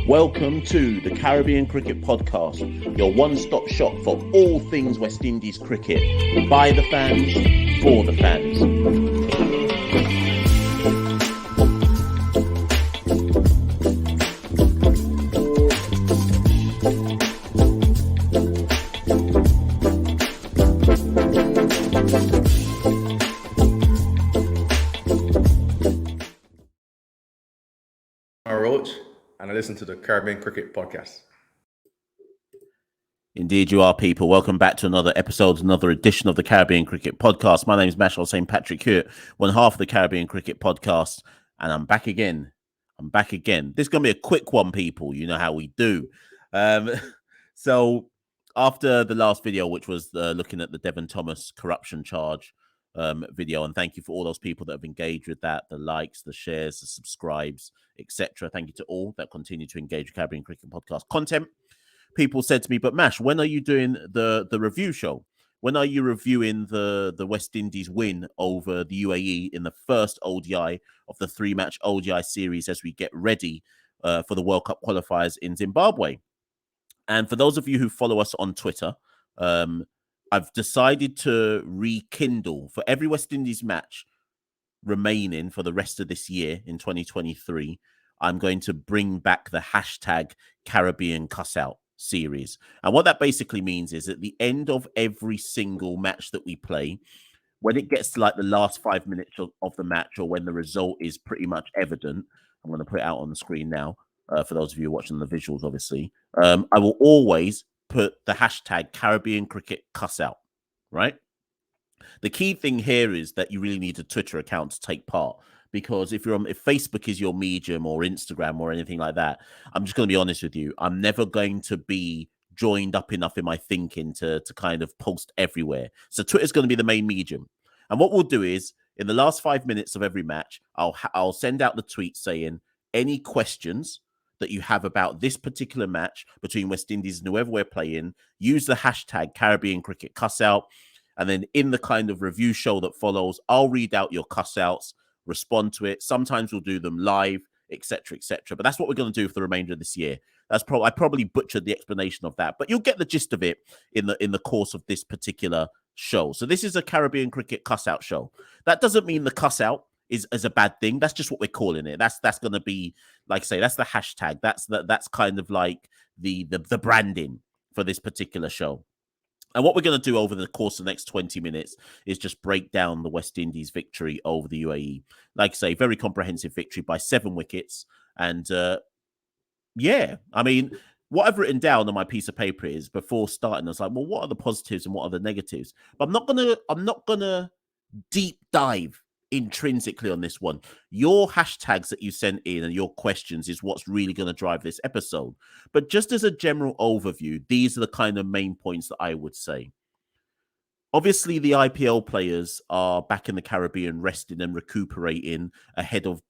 Welcome to the Caribbean Cricket Podcast, your one-stop shop for all things West Indies cricket. By the fans, for the fans. And I listen to the Caribbean Cricket Podcast. Indeed you are, people. Welcome back to another episode, another edition of the Caribbean Cricket Podcast. My name is Machel, St. Patrick Hewitt, one half of the Caribbean Cricket Podcast, and I'm back again. This is going to be a quick one, people. You know how we do. So after the last video, which was looking at the Devon Thomas corruption charge video, and thank you for all those people that have engaged with that, the likes, the shares, the subscribes, etc. Thank you to all that continue to engage with Caribbean Cricket Podcast content. People said to me, but Mash, when are you doing the review show? When are you reviewing the West Indies win over the UAE in the first ODI of the 3-match ODI series as we get ready for the World Cup qualifiers in Zimbabwe? And for those of you who follow us on Twitter, I've decided to rekindle for every West Indies match remaining for the rest of this year in 2023. I'm going to bring back the hashtag Caribbean Cuss Out series. And what that basically means is at the end of every single match that we play, when it gets to like the last 5 minutes of the match, or when the result is pretty much evident, I'm going to put it out on the screen now for those of you watching the visuals, obviously. I will always put the hashtag Caribbean Cricket Cuss Out, right? The key thing here is that you really need a Twitter account to take part, because if Facebook is your medium, or Instagram or anything like that, I'm just going to be honest with you, I'm never going to be joined up enough in my thinking to kind of post everywhere. So Twitter's going to be the main medium. And what we'll do is, in the last 5 minutes of every match, I'll send out the tweet saying any questions that you have about this particular match between West Indies and whoever we're playing, use the hashtag Caribbean Cricket Cuss Out. And then in the kind of review show that follows, I'll read out your cuss outs, respond to it. Sometimes we'll do them live, etc., etc. But that's what we're going to do for the remainder of this year. I probably butchered the explanation of that, but you'll get the gist of it in the course of this particular show. So this is a Caribbean Cricket Cuss Out show. That doesn't mean the cuss out is a bad thing. That's just what we're calling it. That's going to be, like I say, that's the hashtag. That's kind of like the branding for this particular show. And what we're going to do over the course of the next 20 minutes is just break down the West Indies victory over the UAE. Like I say, very comprehensive victory by 7 wickets. And yeah, I mean, what I've written down on my piece of paper is, before starting, I was like, well, what are the positives and what are the negatives? But I'm not gonna deep dive intrinsically on this one. Your hashtags that you sent in and your questions is what's really going to drive this episode. But just as a general overview, these are the kind of main points that I would say. Obviously, the IPL players are back in the Caribbean, resting and recuperating ahead of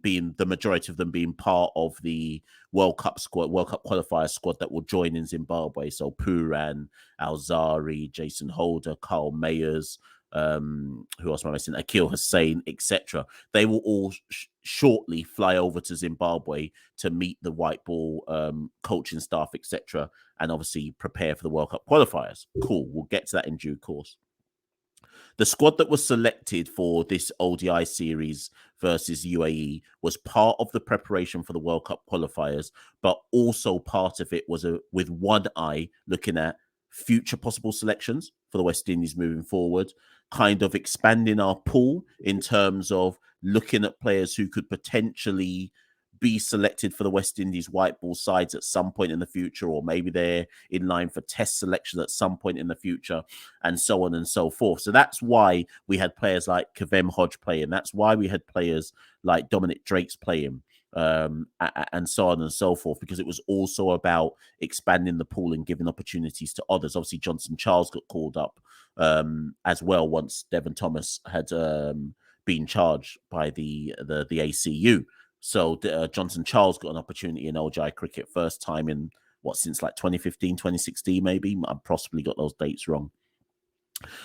being the majority of them being part of the World Cup squad, World Cup qualifier squad that will join in Zimbabwe. So Puran, Alzari, Jason Holder, Carl Mayers, who else am I missing? Akil Hussain, etc. They will all shortly fly over to Zimbabwe to meet the white ball coaching staff, etc., and obviously prepare for the World Cup qualifiers. Cool. We'll get to that in due course. The squad that was selected for this ODI series versus UAE was part of the preparation for the World Cup qualifiers, but also part of it was with one eye looking at future possible selections for the West Indies moving forward, kind of expanding our pool in terms of looking at players who could potentially be selected for the West Indies white ball sides at some point in the future, or maybe they're in line for test selection at some point in the future, and so on and so forth. So that's why we had players like Kavem Hodge playing. That's why we had players like Dominic Drakes playing, and so on and so forth, because it was also about expanding the pool and giving opportunities to others. Obviously, Johnson Charles got called up as well once Devon Thomas had been charged by the ACU. So Johnson Charles got an opportunity in ODI cricket, first time in since like 2015, 2016, maybe. I've possibly got those dates wrong.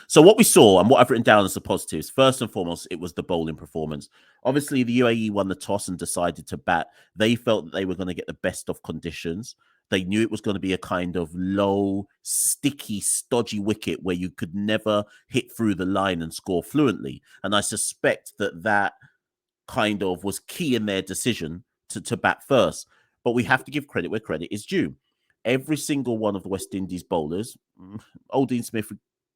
So what we saw and what I've written down as the positives, first and foremost, it was the bowling performance. Obviously, the UAE won the toss and decided to bat. They felt that they were going to get the best of conditions. They knew it was going to be a kind of low, sticky, stodgy wicket where you could never hit through the line and score fluently. And I suspect that that kind of was key in their decision to bat first. But we have to give credit where credit is due. Every single one of the West Indies bowlers, Old Dean Smith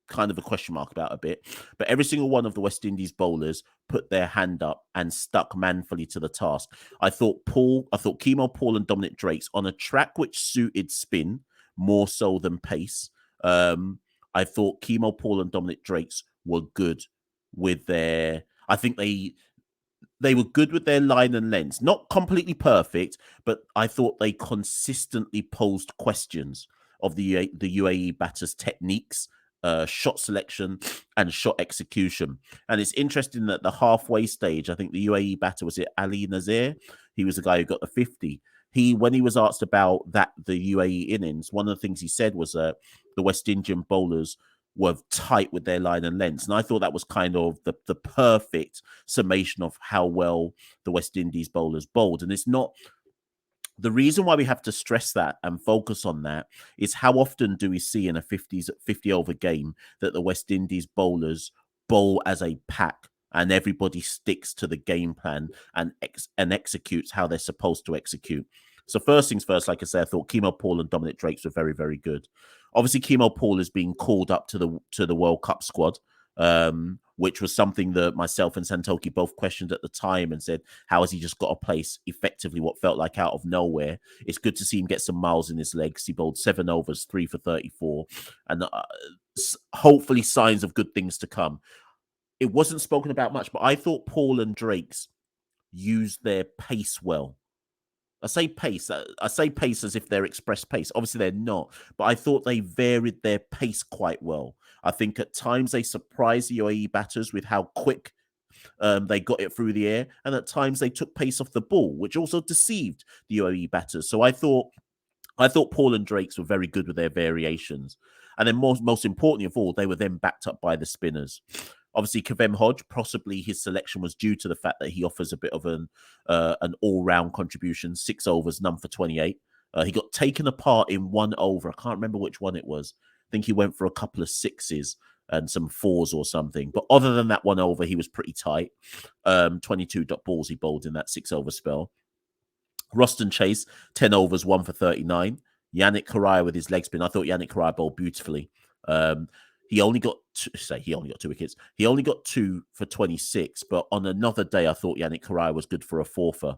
kind of a question mark about a bit, but every single one of the West Indies bowlers put their hand up and stuck manfully to the task. I thought Keemo Paul and Dominic Drakes on a track which suited spin more so than pace. I thought Keemo Paul and Dominic Drakes were good with their. I think they were good with their line and lengths. Not completely perfect, but I thought they consistently posed questions of the UAE batters' techniques, shot selection, and shot execution. And it's interesting that the halfway stage, I think the UAE batter, was it Ali Nazir? He was the guy who got the 50. When he was asked about the UAE innings, one of the things he said was the West Indian bowlers were tight with their line and lengths. And I thought that was kind of the perfect summation of how well the West Indies bowlers bowled. And it's not the reason why we have to stress that and focus on that is how often do we see in a 50 over game that the West Indies bowlers bowl as a pack and everybody sticks to the game plan and executes how they're supposed to execute. So first things first, like I said, I thought Keemo Paul and Dominic Drakes were very, very good. Obviously, Keemo Paul is being called up to the World Cup squad, which was something that myself and Santoki both questioned at the time and said, how has he just got a place effectively what felt like out of nowhere? It's good to see him get some miles in his legs. He bowled 7 overs, 3 for 34, and hopefully signs of good things to come. It wasn't spoken about much, but I thought Paul and Drakes used their pace well. I say pace as if they're express pace. Obviously, they're not. But I thought they varied their pace quite well. I think at times they surprised the UAE batters with how quick they got it through the air. And at times they took pace off the ball, which also deceived the UAE batters. So I thought Paul and Drakes were very good with their variations. And then most importantly of all, they were then backed up by the spinners. Obviously, Kavem Hodge, possibly his selection was due to the fact that he offers a bit of an all-round contribution, 6 overs, none for 28. He got taken apart in 1 over. I can't remember which one it was. I think he went for a couple of 6s and some 4s or something. But other than that 1 over, he was pretty tight. 22 dot balls he bowled in that 6 over spell. Roston Chase, 10 overs, 1 for 39. Yannick Correa with his leg spin. I thought Yannick Correa bowled beautifully. He only got 2 wickets. He only got 2 for 26. But on another day, I thought Yannick Correa was good for a 4-fer.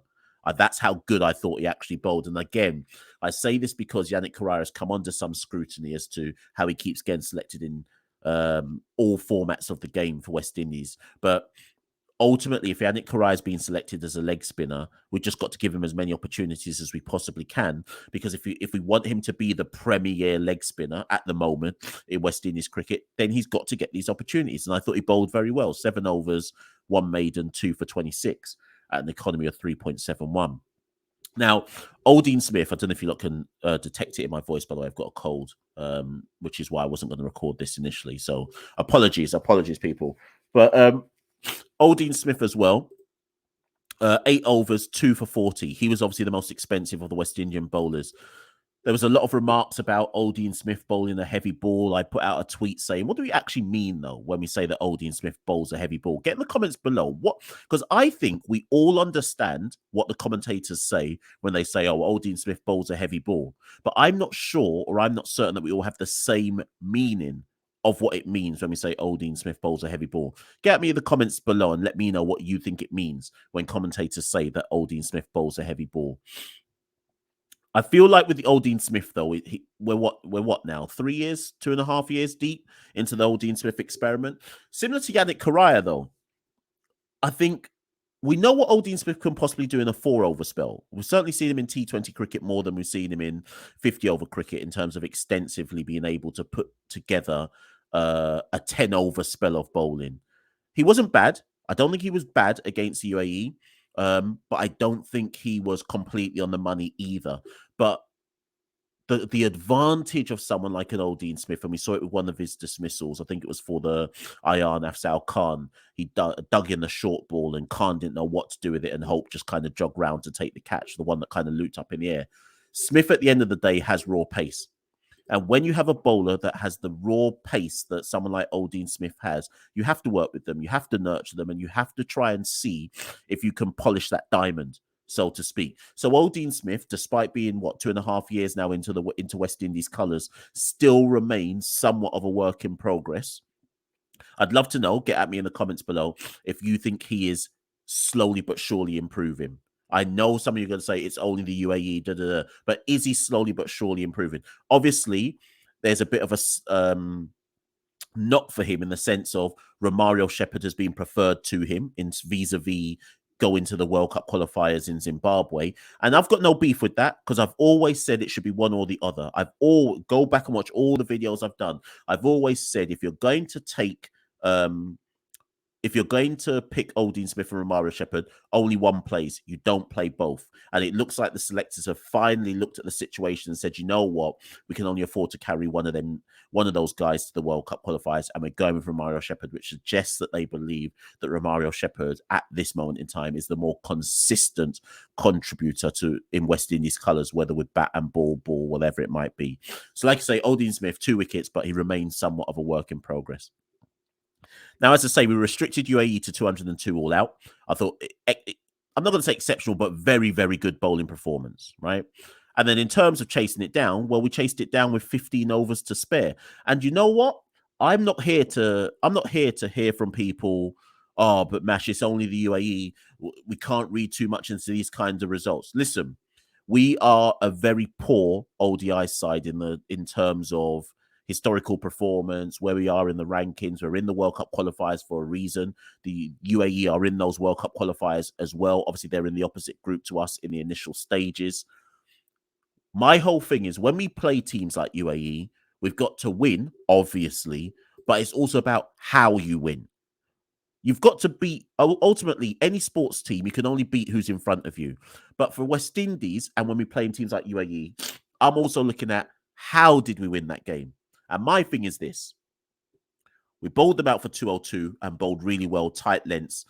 That's how good I thought he actually bowled. And again, I say this because Yannick Correa has come under some scrutiny as to how he keeps getting selected in all formats of the game for West Indies. But ultimately, if Yannick Correa is being selected as a leg spinner, we've just got to give him as many opportunities as we possibly can. Because if we want him to be the premier leg spinner at the moment in West Indies cricket, then he's got to get these opportunities. And I thought he bowled very well. 7 overs, 1 maiden, 2 for 26 at an economy of 3.71. Now, Old Dean Smith, I don't know if you lot can detect it in my voice, by the way, I've got a cold, which is why I wasn't going to record this initially. So apologies, people. But Old Dean Smith as well. 8 overs, 2 for 40. He was obviously the most expensive of the West Indian bowlers. There was a lot of remarks about Old Dean Smith bowling a heavy ball. I put out a tweet saying, what do we actually mean, though, when we say that Old Dean Smith bowls a heavy ball? Get in the comments below. Because I think we all understand what the commentators say when they say, oh, Old Dean Smith bowls a heavy ball. But I'm not sure, or I'm not certain that we all have the same meaning of what it means when we say Old Dean Smith bowls a heavy ball. Get me in the comments below and let me know what you think it means when commentators say that Old Dean Smith bowls a heavy ball. I feel like with the Old Dean Smith, though, we're what now? 3 years, 2.5 years deep into the Old Dean Smith experiment. Similar to Yannick Correa, though, I think we know what Old Dean Smith can possibly do in a 4-over spell. We've certainly seen him in T20 cricket more than we've seen him in 50-over cricket in terms of extensively being able to put together a 10-over spell of bowling. He wasn't bad. I don't think he was bad against the UAE. But I don't think he was completely on the money either. But the advantage of someone like an old Dean Smith, and we saw it with one of his dismissals. I think it was for the Ayaan Afzal Khan. He dug in the short ball, and Khan didn't know what to do with it, and Hope just kind of jogged round to take the catch, the one that kind of looped up in the air. Smith, at the end of the day, has raw pace. And when you have a bowler that has the raw pace that someone like Old Dean Smith has, you have to work with them, you have to nurture them, and you have to try and see if you can polish that diamond, so to speak. So Old Dean Smith, despite being 2.5 years now into West Indies colours, still remains somewhat of a work in progress. I'd love to know, get at me in the comments below, if you think he is slowly but surely improving. I know some of you are going to say it's only the UAE, but is he slowly but surely improving? Obviously, there's a bit of a knock for him in the sense of Romario Shepherd has been preferred to him in vis-a-vis going to the World Cup qualifiers in Zimbabwe. And I've got no beef with that because I've always said it should be one or the other. Go back and watch all the videos I've done. I've always said if you're going to take if you're going to pick Old Dean Smith and Romario Shepherd, only one plays. You don't play both. And it looks like the selectors have finally looked at the situation and said, you know what? We can only afford to carry one of those guys to the World Cup qualifiers, and we're going with Romario Shepherd, which suggests that they believe that Romario Shepherd at this moment in time is the more consistent contributor in West Indies colours, whether with bat and ball, whatever it might be. So like I say, Old Dean Smith, 2 wickets, but he remains somewhat of a work in progress. Now, as I say, we restricted UAE to 202 all out. I thought, I'm not going to say exceptional, but very, very good bowling performance, right? And then in terms of chasing it down, well, we chased it down with 15 overs to spare. And you know what? I'm not here to hear from people, oh, but Mash, it's only the UAE. We can't read too much into these kinds of results. Listen, we are a very poor ODI side in terms of historical performance, where we are in the rankings. We're in the World Cup qualifiers for a reason. The UAE are in those World Cup qualifiers as well. Obviously, they're in the opposite group to us in the initial stages. My whole thing is when we play teams like UAE, we've got to win, obviously, but it's also about how you win. You've got to beat, ultimately, any sports team, you can only beat who's in front of you. But for West Indies, and when we play in teams like UAE, I'm also looking at how did we win that game? And my thing is this. We bowled them out for 202 and bowled really well, tight lengths,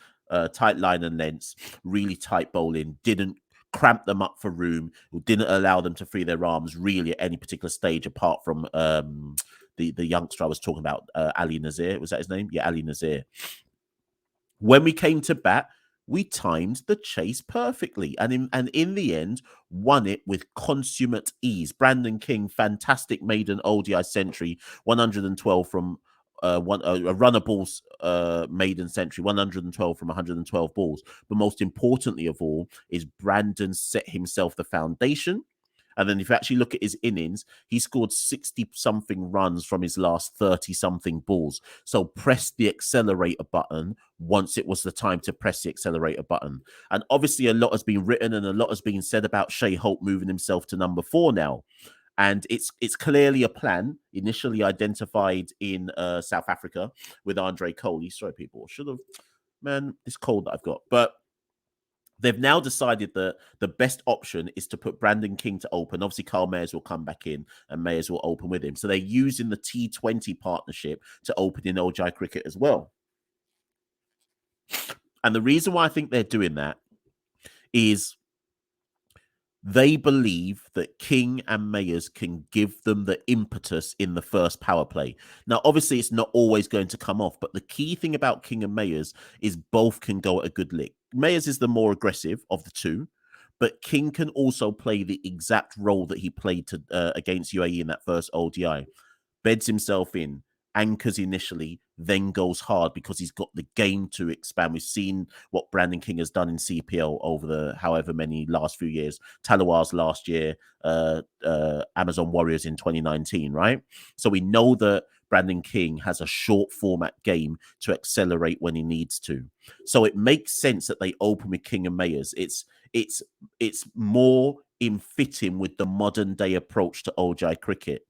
tight line and lengths, really tight bowling, didn't cramp them up for room, didn't allow them to free their arms really at any particular stage apart from the youngster I was talking about, Ali Nazir. Was that his name? Yeah, Ali Nazir. When we came to bat, we timed the chase perfectly and in the end won it with consummate ease. Brandon King, fantastic maiden ODI century, 112 from a runner balls maiden century, 112 from 112 balls. But most importantly of all is Brandon set himself the foundation. And then if you actually look at his innings, he scored 60-something runs from his last 30-something balls. So press the accelerator button once it was the time to press the accelerator button. And obviously a lot has been written and a lot has been said about Shai Hope moving himself to number 4 now. And it's clearly a plan initially identified in South Africa with Andre Coley. Sorry, people. Should have, man, this cold that I've got. But they've now decided that the best option is to put Brandon King to open. Obviously, Carl Mayers will come back in and Mayers will open with him. So they're using the T20 partnership to open in ODI cricket as well. And the reason why I think they're doing that is they believe that King and Mayers can give them the impetus in the first power play. Now, obviously, it's not always going to come off, but the key thing about King and Mayers is both can go at a good lick. Mayers is the more aggressive of the two, but King can also play the exact role that he played against UAE in that first ODI. Beds himself in, anchors initially, then goes hard because he's got the game to expand. We've seen what Brandon King has done in CPL over the however many last few years. Talawars last year, Amazon Warriors in 2019, right? So we know that Brandon King has a short format game to accelerate when he needs to. So it makes sense that they open with King and Mayers. It's more in fitting with the modern day approach to ODI cricket.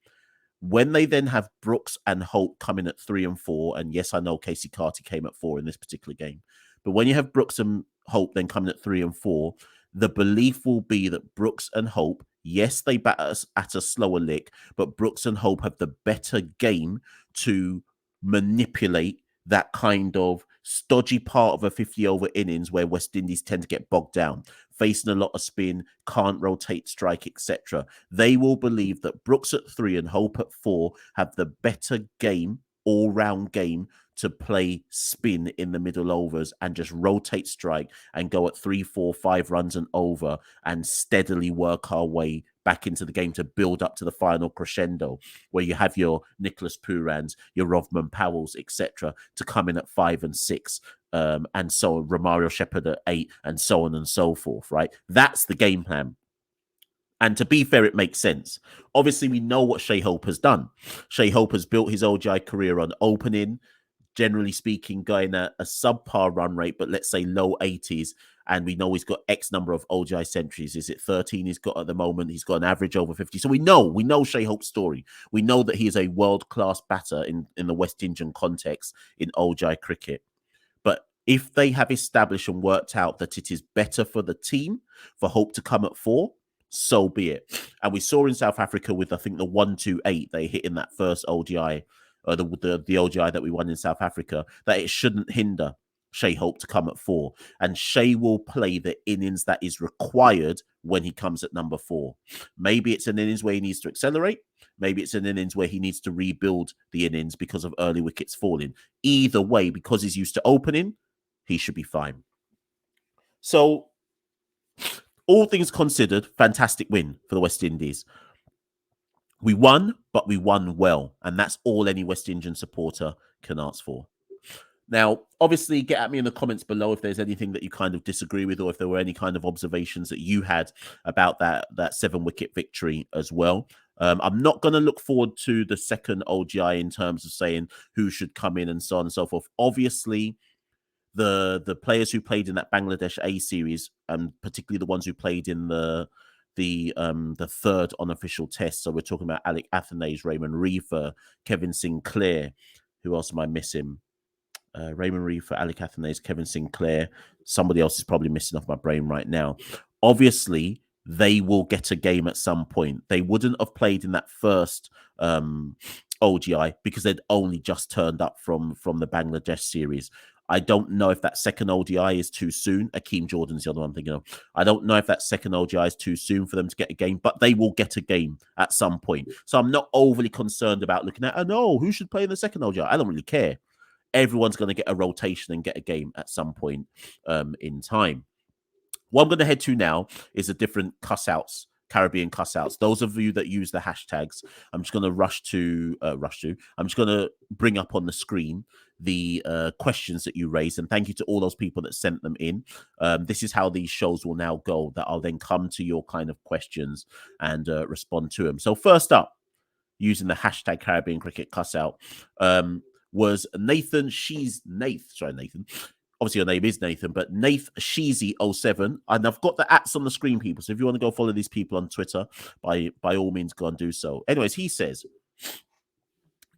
When they then have Brooks and Hope coming at 3 and 4, and yes, I know Casey Carty came at 4 in this particular game, but when you have Brooks and Hope then coming at 3 and 4, the belief will be that Brooks and Hope Yes, they bat us at a slower lick, but Brooks and Hope have the better game to manipulate that kind of stodgy part of a 50-over innings where West Indies tend to get bogged down, facing a lot of spin, can't rotate strike, etc. They will believe that Brooks at 3 and Hope at 4 have the better game, all-round game, to play spin in the middle overs and just rotate strike and go at 3, 4, 5 runs and over and steadily work our way back into the game to build up to the final crescendo where you have your Nicholas Purans, your Rovman Powells, etc. to come in at 5 and 6 and so on, Romario Shepherd at 8 and so on and so forth, right? That's the game plan. And to be fair, it makes sense. Obviously, we know what Shai Hope has done. Shai Hope has built his ODI career on opening, generally speaking, going at a subpar run rate, but let's say low 80s. And we know he's got X number of ODI centuries. Is it 13 he's got at the moment? He's got an average over 50. So we know Shai Hope's story. We know that he is a world-class batter in the West Indian context in ODI cricket. But if they have established and worked out that it is better for the team for Hope to come at 4, so be it. And we saw in South Africa with, I think, the 1-2-8 they hit in that first ODI, the ODI that we won in South Africa, that it shouldn't hinder Shai Hope to come at 4. And Shai will play the innings that is required when he comes at number 4. Maybe it's an innings where he needs to accelerate. Maybe it's an innings where he needs to rebuild the innings because of early wickets falling. Either way, because he's used to opening, he should be fine. So, all things considered, fantastic win for the West Indies. We won, but we won well. And that's all any West Indian supporter can ask for. Now, obviously, get at me in the comments below if there's anything that you kind of disagree with or if there were any kind of observations that you had about that 7-wicket victory as well. I'm not going to look forward to the second ODI in terms of saying who should come in and so on and so forth. Obviously, the players who played in that Bangladesh A series, and particularly the ones who played in the third unofficial test. So we're talking about Alec Athanaze, Raymond Reefer, Kevin Sinclair. Who else am I missing? Raymond Reefer, Alec Athanaze, Kevin Sinclair. Somebody else is probably missing off my brain right now. Obviously, they will get a game at some point. They wouldn't have played in that first ODI because they'd only just turned up from the Bangladesh series. I don't know if that second ODI is too soon. Akeem Jordan's the other one I'm thinking of. I don't know if that second ODI is too soon for them to get a game, but they will get a game at some point. So I'm not overly concerned about looking at, who should play in the second ODI? I don't really care. Everyone's going to get a rotation and get a game at some point in time. What I'm going to head to now is the different Cuss Outs, Caribbean Cuss Outs. Those of you that use the hashtags, I'm just going to I'm just going to bring up on the screen the questions that you raised. And thank you to all those people that sent them in. This is how these shows will now go, that I'll then come to your kind of questions and respond to them. So first up, using the hashtag Caribbean Cricket Cuss Out, was Nathan. Nathan. Obviously, your name is Nathan, but Nath Sheezy 07. And I've got the ats on the screen, people. So if you want to go follow these people on Twitter, by all means, go and do so. Anyways, he says,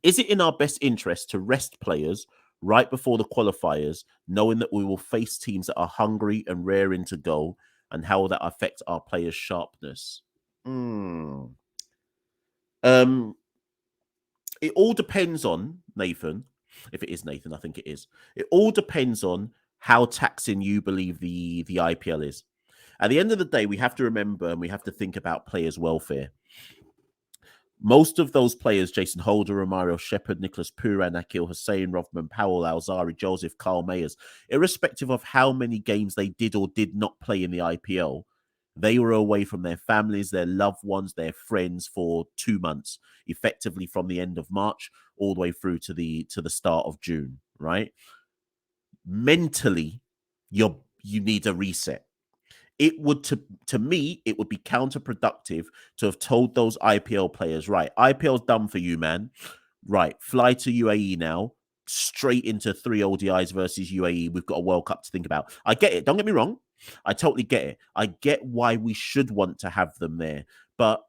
is it in our best interest to rest players right before the qualifiers, knowing that we will face teams that are hungry and raring to go, and how will that affect our players' sharpness? It all depends on, Nathan, if it is Nathan, I think it is. It all depends on how taxing you believe the IPL is. At the end of the day, we have to remember and we have to think about players' welfare. Most of those players, Jason Holder, Romario Shepherd, Nicholas Puran, Akil Hussain, Rovman Powell, Alzari Joseph, Carl Mayers, irrespective of how many games they did or did not play in the IPL, they were away from their families, their loved ones, their friends for 2 months, effectively from the end of March all the way through to the start of June, right? Mentally, you need a reset. It would, to me, it would be counterproductive to have told those IPL players, right, IPL's done for you, man. Right, fly to UAE now, straight into 3 ODIs versus UAE. We've got a World Cup to think about. I get it. Don't get me wrong. I totally get it. I get why we should want to have them there. But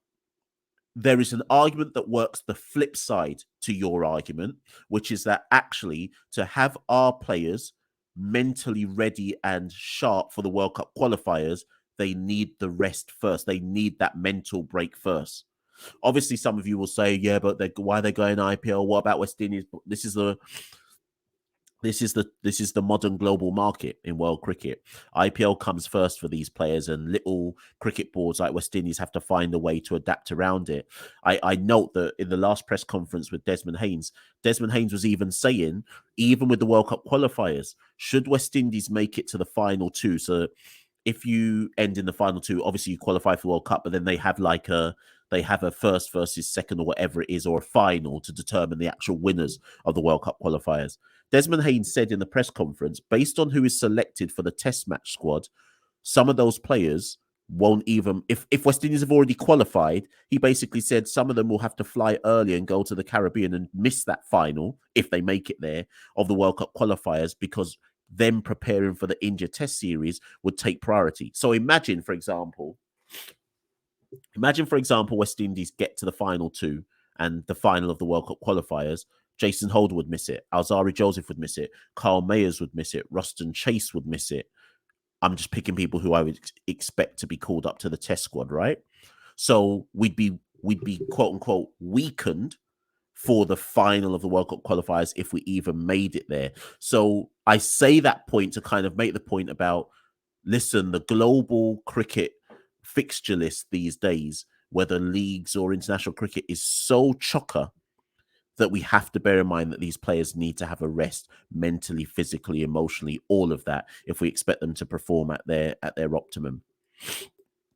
there is an argument that works the flip side to your argument, which is that actually to have our players mentally ready and sharp for the World Cup qualifiers, they need the rest first. They need that mental break first. Obviously, some of you will say, yeah, but why are they going IPL? What about West Indies? This is the modern global market in world cricket. IPL comes first for these players, and little cricket boards like West Indies have to find a way to adapt around it. I note that in the last press conference with Desmond Haynes was even saying, even with the World Cup qualifiers, should West Indies make it to the final two, so if you end in the final two, obviously you qualify for the World Cup, but then they have a first versus second or whatever it is, or a final to determine the actual winners of the World Cup qualifiers. Desmond Haynes said in the press conference, based on who is selected for the test match squad, some of those players won't even, if West Indies have already qualified, he basically said some of them will have to fly early and go to the Caribbean and miss that final, if they make it there, of the World Cup qualifiers, because them preparing for the India Test series would take priority. So imagine, for example, West Indies get to the final two and the final of the World Cup qualifiers. Jason Holder would miss it. Alzari Joseph would miss it. Carl Mayers would miss it. Ruston Chase would miss it. I'm just picking people who I would expect to be called up to the test squad, right? So we'd be quote unquote weakened for the final of the World Cup qualifiers if we even made it there. So I say that point to kind of make the point about, listen, the global cricket fixture list these days, whether leagues or international cricket, is so chocker that we have to bear in mind that these players need to have a rest mentally, physically, emotionally, all of that, if we expect them to perform at their optimum.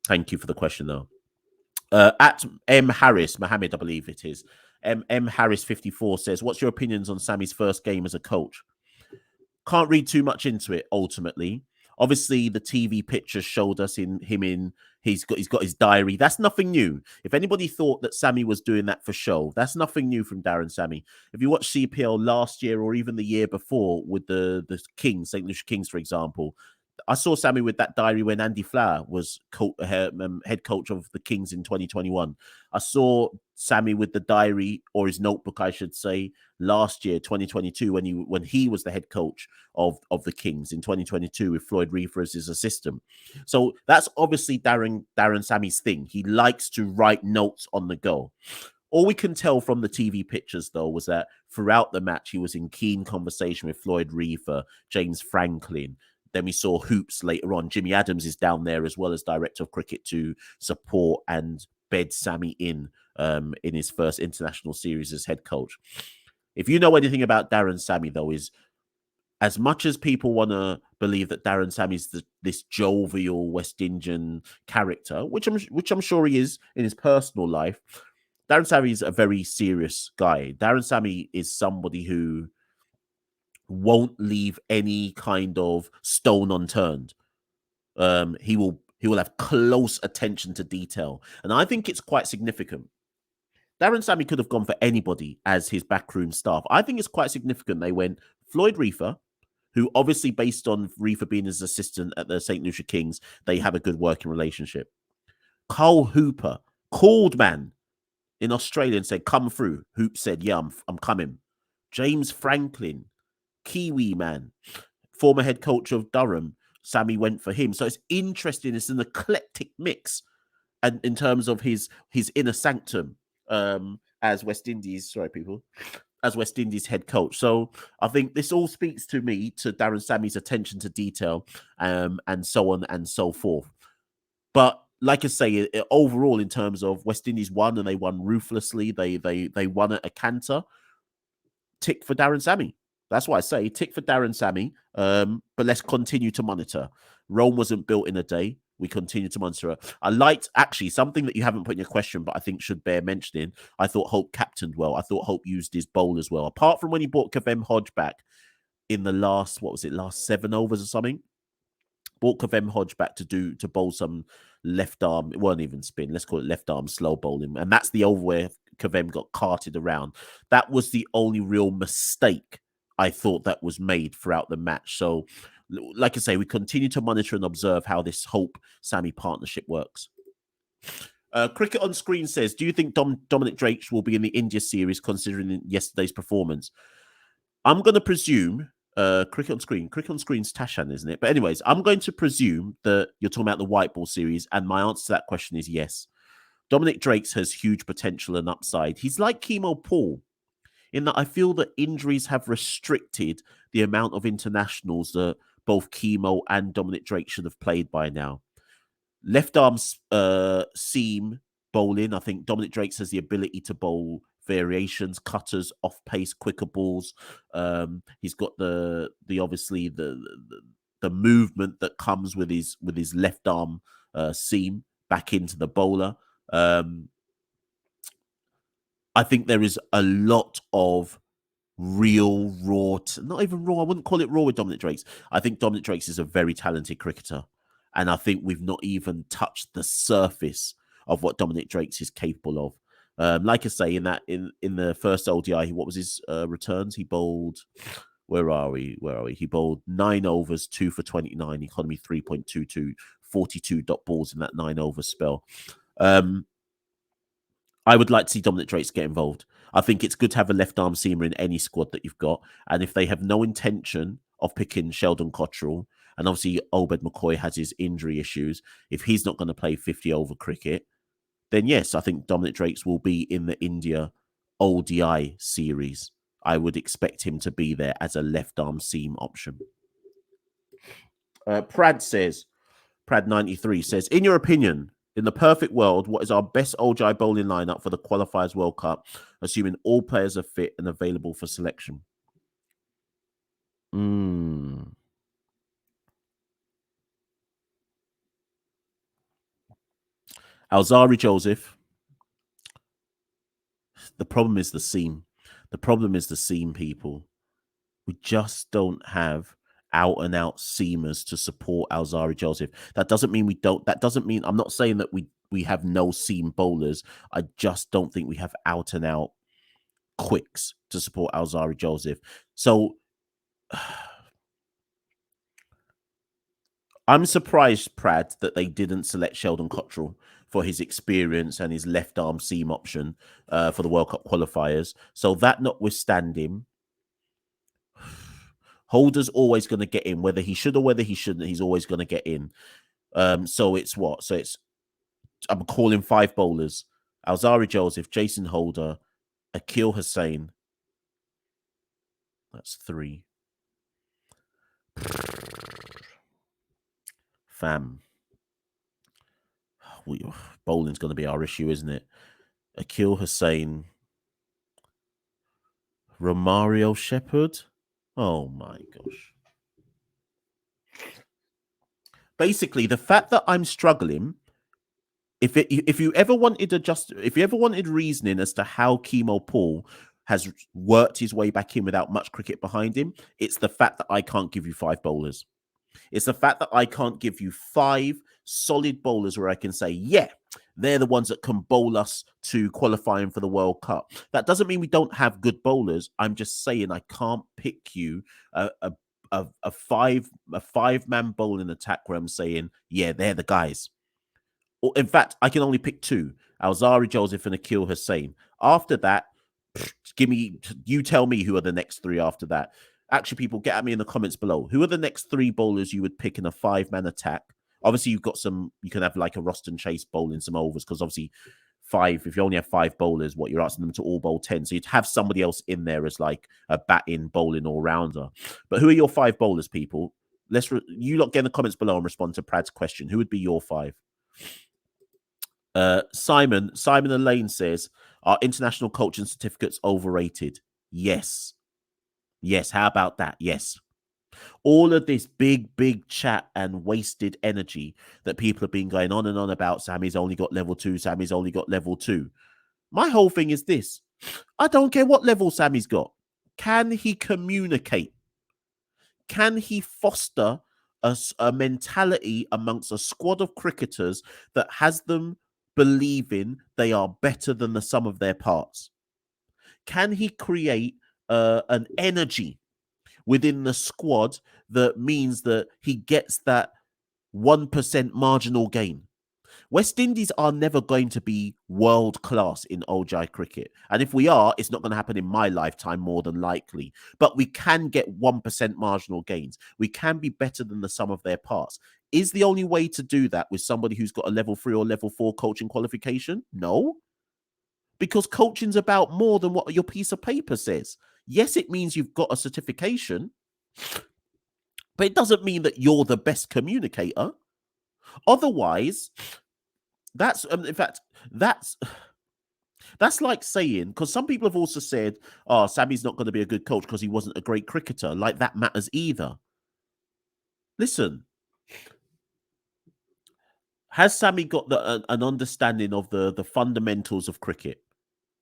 Thank you for the question, though. At M. Harris, Mohammed, I believe it is. M. Harris 54 says, what's your opinions on Sammy's first game as a coach? Can't read too much into it, ultimately. Obviously, the TV pictures showed us he's got his diary. That's nothing new. If anybody thought that Sammy was doing that for show, that's nothing new from Darren Sammy. If you watch CPL last year or even the year before with the Kings, St. Lucia Kings, for example, I saw Sammy with that diary when Andy Flower was head coach of the Kings in 2021. I saw Sammy with the diary, or his notebook, I should say, last year, 2022, when he was the head coach of the Kings in 2022 with Floyd Reefer as his assistant. So that's obviously Darren Sammy's thing. He likes to write notes on the go. All we can tell from the TV pictures, though, was that throughout the match, he was in keen conversation with Floyd Reefer, James Franklin. Then we saw Hoops later on. Jimmy Adams is down there as well as director of cricket to support and bed Sammy in his first international series as head coach. If you know anything about Darren Sammy, though, is as much as people want to believe that Darren Sammy's this jovial West Indian character, which I'm sure he is in his personal life, Darren Sammy is a very serious guy. Darren Sammy is somebody who won't leave any kind of stone unturned. He will have close attention to detail, and I think it's quite significant. Darren Sammy could have gone for anybody as his backroom staff. I think it's quite significant they went Floyd Reefer, who obviously, based on Reefer being his assistant at the St. Lucia Kings, they have a good working relationship. Cole Hooper called man in Australia and said, come through. Hoop said, yeah, I'm coming. James Franklin, Kiwi man, former head coach of Durham, Sammy went for him. So it's interesting. It's an eclectic mix, and in terms of his inner sanctum as West Indies head coach. So I think this all speaks to me to Darren Sammy's attention to detail, and so on and so forth. But like I say, overall, in terms of West Indies won, and they won ruthlessly. They won at a canter. Tick for Darren Sammy. That's why I say tick for Darren Sammy. But let's continue to monitor. Rome wasn't built in a day. We continue to monitor it. I liked, actually, something that you haven't put in your question, but I think should bear mentioning. I thought Hope captained well. I thought Hope used his bowl as well. Apart from when he brought Kavem Hodge back in the last 7 overs or something. Brought Kavem Hodge back to bowl some left arm. It weren't even spin. Let's call it left arm slow bowling. And that's the over where Kavem got carted around. That was the only real mistake I thought that was made throughout the match. So, like I say, we continue to monitor and observe how this Hope-Sammy partnership works. Cricket on Screen says, do you think Dominic Drakes will be in the India series considering yesterday's performance? I'm going to presume Cricket on Screen. Cricket on Screen's Tashan, isn't it? But anyways, I'm going to presume that you're talking about the white ball series, and my answer to that question is yes. Dominic Drakes has huge potential and upside. He's like Chemo Paul in that I feel that injuries have restricted the amount of internationals that both Chemo and Dominic Drake should have played by now. Left arm seam bowling. I think Dominic Drakes has the ability to bowl variations, cutters, off pace, quicker balls. He's got the obviously the movement that comes with his left arm seam back into the bowler. I think there is a lot of real raw, not even raw. I wouldn't call it raw with Dominic Drakes. I think Dominic Drakes is a very talented cricketer, and I think we've not even touched the surface of what Dominic Drakes is capable of. Like I say, in the first ODI, what was his returns? He bowled. Where are we? He bowled 9 overs, 2 for 29, economy 3.22, 42 dot balls in that 9 over spell. I would like to see Dominic Drakes get involved. I think it's good to have a left arm seamer in any squad that you've got. And if they have no intention of picking Sheldon Cottrell, and obviously Obed McCoy has his injury issues, if he's not going to play 50 over cricket, then yes, I think Dominic Drakes will be in the India ODI series. I would expect him to be there as a left arm seam option. Prad93 says, in your opinion, in the perfect world, what is our best ODI bowling lineup for the Qualifiers World Cup, assuming all players are fit and available for selection? Alzari Joseph. The problem is the seam. People. We just don't have out and out seamers to support Alzari Joseph. That doesn't mean we don't. That doesn't mean I'm not saying that we have no seam bowlers. I just don't think we have out and out quicks to support Alzari Joseph. So I'm surprised, Prad, that they didn't select Sheldon Cottrell for his experience and his left arm seam option for the World Cup qualifiers. So that notwithstanding, Holder's always going to get in, whether he should or whether he shouldn't. He's always going to get in. So it's what? So it's I'm calling 5 bowlers: Alzari Joseph, Jason Holder, Akil Hussain. That's 3. Fam. Bowling's going to be our issue, isn't it? Akil Hussain, Romario Shepherd. Oh my gosh. Basically, the fact that I'm struggling, if you ever wanted reasoning as to how Chemo Paul has worked his way back in without much cricket behind him, it's the fact that I can't give you 5 bowlers. It's the fact that I can't give you 5 solid bowlers where I can say, yeah, they're the ones that can bowl us to qualifying for the World Cup. That doesn't mean we don't have good bowlers. I'm just saying I can't pick you a 5-man bowling attack where I'm saying, yeah, they're the guys. Or in fact, I can only pick 2: Alzari Joseph and Akil Hussain. After that, you tell me who are the next 3 after that. Actually, people, get at me in the comments below. Who are the next 3 bowlers you would pick in a 5-man attack? Obviously, you've got some, you can have like a Roston Chase bowling some overs, because obviously 5, if you only have 5 bowlers, you're asking them to all bowl 10. So you'd have somebody else in there as like a batting, bowling all-rounder. But who are your 5 bowlers, people? You lot get in the comments below and respond to Prad's question. Who would be your 5? Simon Elaine says, are international coaching certificates overrated? Yes. How about that? Yes. All of this big chat and wasted energy that people have been going on and on about, Sammy's only got level 2, Sammy's only got level 2. My whole thing is this. I don't care what level Sammy's got. Can he communicate? Can he foster a mentality amongst a squad of cricketers that has them believing they are better than the sum of their parts? Can he create an energy within the squad that means that he gets that 1% marginal gain? West Indies are never going to be world class in ODI cricket. And if we are, it's not going to happen in my lifetime, more than likely. But we can get 1% marginal gains. We can be better than the sum of their parts. Is the only way to do that with somebody who's got a level 3 or level 4 coaching qualification? No. Because coaching's about more than what your piece of paper says. Yes, it means you've got a certification, but it doesn't mean that you're the best communicator. Otherwise, that's in fact, that's like saying, because some people have also said, oh, Sammy's not going to be a good coach because he wasn't a great cricketer. Like that matters either. Listen, has Sammy got an understanding of the fundamentals of cricket?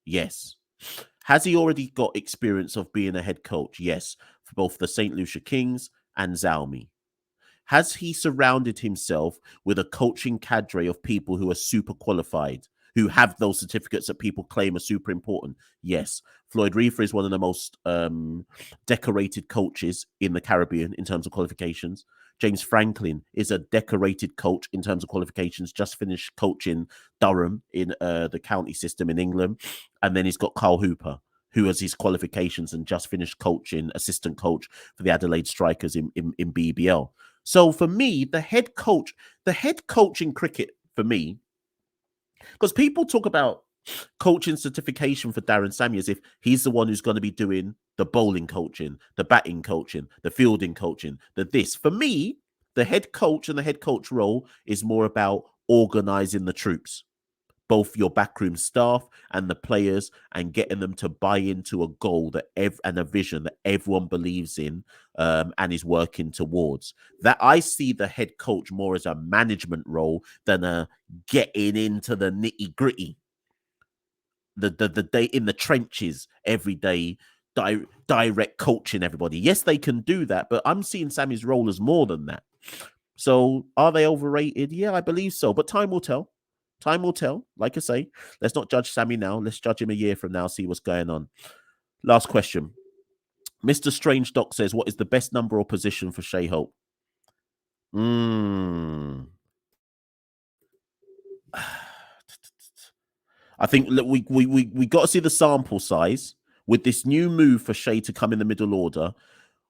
Yes. Has he already got experience of being a head coach? Yes, for both the St. Lucia Kings and Zalmi. Has he surrounded himself with a coaching cadre of people who are super qualified, who have those certificates that people claim are super important? Yes. Floyd Reefer is one of the most decorated coaches in the Caribbean in terms of qualifications. James Franklin is a decorated coach in terms of qualifications, just finished coaching Durham in the county system in England. And then he's got Carl Hooper, who has his qualifications and just finished coaching, assistant coach for the Adelaide Strikers in BBL. So for me, the head coach in cricket for me, because people talk about coaching certification for Darren Sammy as if he's the one who's going to be doing the bowling coaching, the batting coaching, the fielding coaching, the this. For me, the head coach and the head coach role is more about organizing the troops, both your backroom staff and the players, and getting them to buy into a goal that and a vision that everyone believes in and is working towards. That I see the head coach more as a management role than a getting into the nitty gritty, the day in the trenches every day. Direct coaching everybody. Yes, they can do that, but I'm seeing Sammy's role as more than that. So are they overrated? Yeah, I believe so, but time will tell. Time will tell. Like I say, let's not judge Sammy now. Let's judge him a year from now, see what's going on. Last question. Mr. Strange Doc says, what is the best number or position for Shai Hope? I think we got to see the sample size with this new move for Shai to come in the middle order.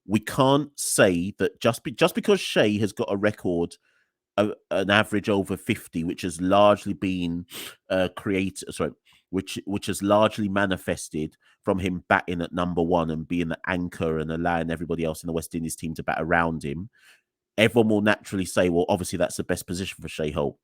We can't say that just because Shai has got a record, an average over 50, which has largely been which has largely manifested from him batting at number one and being the anchor and allowing everybody else in the West Indies team to bat around him. Everyone will naturally say, well, obviously that's the best position for Shai Hope.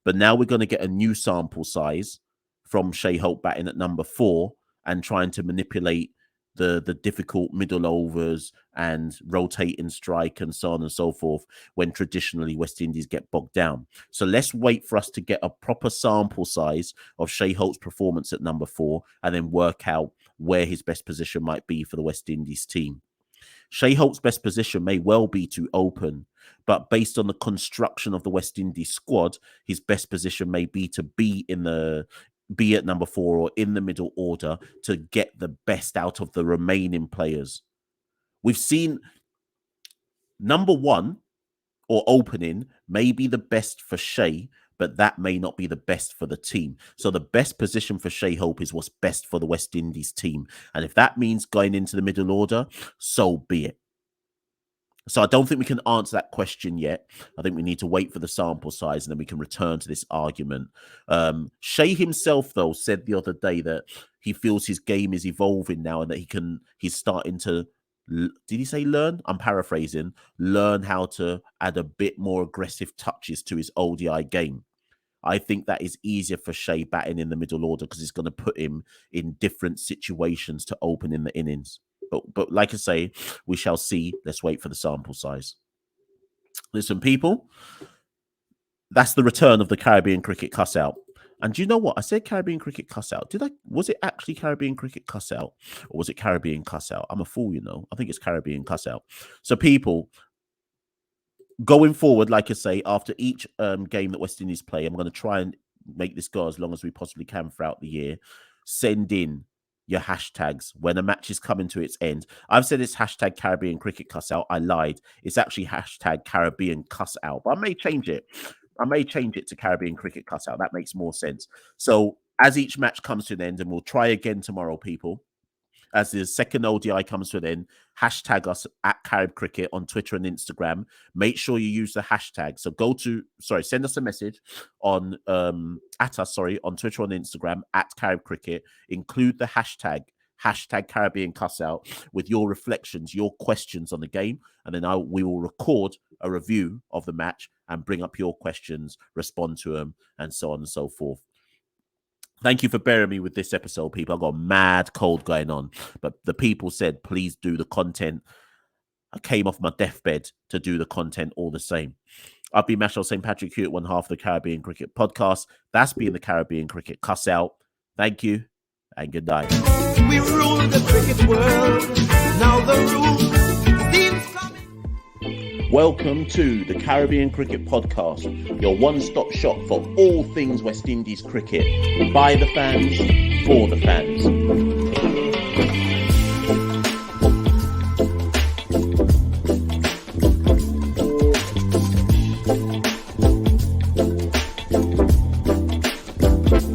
But now we're going to get a new sample size from Shai Hope batting at number 4 and trying to manipulate the difficult middle overs and rotating strike and so on and so forth, when traditionally West Indies get bogged down. So let's wait for us to get a proper sample size of Shai Hope's performance at number 4 and then work out where his best position might be for the West Indies team. Shai Hope's best position may well be to open, but based on the construction of the West Indies squad, his best position may be to be at number 4 or in the middle order to get the best out of the remaining players. We've seen number 1 or opening may be the best for Shai, but that may not be the best for the team. So the best position for Shai Hope is what's best for the West Indies team. And if that means going into the middle order, so be it. So I don't think we can answer that question yet. I think we need to wait for the sample size and then we can return to this argument. Shai himself, though, said the other day that he feels his game is evolving now and that he's starting to, did he say learn? I'm paraphrasing. Learn how to add a bit more aggressive touches to his ODI game. I think that is easier for Shai batting in the middle order because it's going to put him in different situations to open in the innings. But like I say, we shall see. Let's wait for the sample size. Listen, people, that's the return of the Caribbean Cricket Cuss Out. And do you know what? I said Caribbean Cricket Cuss Out. Was it actually Caribbean Cricket Cuss Out? Or was it Caribbean Cuss Out? I'm a fool, you know. I think it's Caribbean Cuss Out. So people, going forward, like I say, after each game that West Indies play, I'm going to try and make this go as long as we possibly can throughout the year. Send in your hashtags when a match is coming to its end. I've said it's hashtag Caribbean Cricket Cuss Out. I lied. It's actually hashtag Caribbean Cuss Out, but I may change it. I may change it to Caribbean Cricket Cuss Out. That makes more sense. So as each match comes to an end, and we'll try again tomorrow, people, as the second ODI comes to an end, hashtag us at Carib Cricket on Twitter and Instagram. Make sure you use the hashtag. So send us a message on on Twitter and Instagram at Carib Cricket. Include the hashtag Caribbean Cuss Out with your reflections, your questions on the game, and then we will record a review of the match and bring up your questions, respond to them, and so on and so forth. Thank you for bearing me with this episode, people. I got a mad cold going on, but the people said, please do the content. I came off my deathbed to do the content all the same. I've been Machel St. Patrick Hewitt, one half of the Caribbean Cricket Podcast. That's been the Caribbean Cricket Cuss Out. Thank you and good night. We rule the cricket world. Now the rule seems coming. Welcome to the Caribbean Cricket Podcast, your one-stop shop for all things West Indies cricket. By the fans, for the fans.